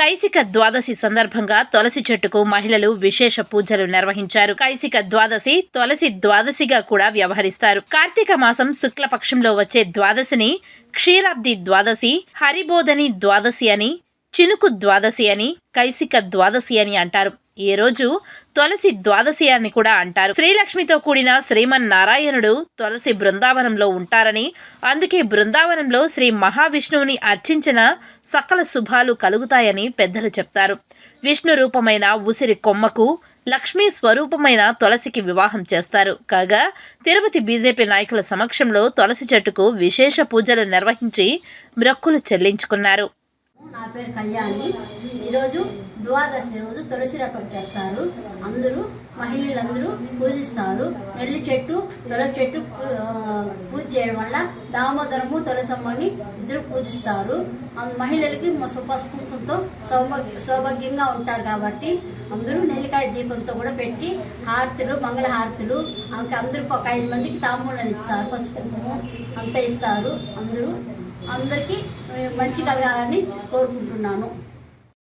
కైసిక ద్వాదశి సందర్భంగా తులసి చెట్టుకు మహిళలు విశేష పూజలు నిర్వహించారు. కైసిక ద్వాదశి తులసి ద్వాదశిగా కూడా వ్యవహరిస్తారు. కార్తీక మాసం శుక్లపక్షంలో వచ్చే ద్వాదశిని క్షీరాబ్ది ద్వాదశి, హరిబోధని ద్వాదశి అని, చినుకు ద్వాదశి అని, కైసిక ద్వాదశి అని అంటారు. ఈ రోజు తులసి ద్వాదశి అని కూడా అంటారు. శ్రీలక్ష్మితో కూడిన శ్రీమన్నారాయణుడు తులసి బృందావనంలో ఉంటారని, అందుకే బృందావనంలో శ్రీ మహావిష్ణువుని అర్చించిన సకల శుభాలు కలుగుతాయని పెద్దలు చెప్తారు. విష్ణు రూపమైన ఉసిరి కొమ్మకు లక్ష్మీ స్వరూపమైన తులసికి వివాహం చేస్తారు. కాగా తిరుపతి బీజేపీ నాయకుల సమక్షంలో తులసి చెట్టుకు విశేష పూజలు నిర్వహించి మొక్కులు చెల్లించుకున్నారు. నా పేరు కళ్యాణి. ఈరోజు ద్వాదశి రోజు తులసి రథం చేస్తారు. అందరూ మహిళలందరూ పూజిస్తారు. నెల్లి చెట్టు తులసి చెట్టు పూజ చేయడం వల్ల దామోదరము తులసమ్మని ఇద్దరు పూజిస్తారు. మహిళలకి పసుపుతో సౌభాగ్యంగా ఉంటారు కాబట్టి అందరూ నెల్లికాయ దీపంతో కూడా పెట్టి హారతులు మంగళహారతులు అందరూ ఒక 5 మందికి తాంబూలాలు ఇస్తారు. పసుపు అంతా ఇస్తారు. అందరికీ మంచి కలగాలని కోరుకుంటున్నాను.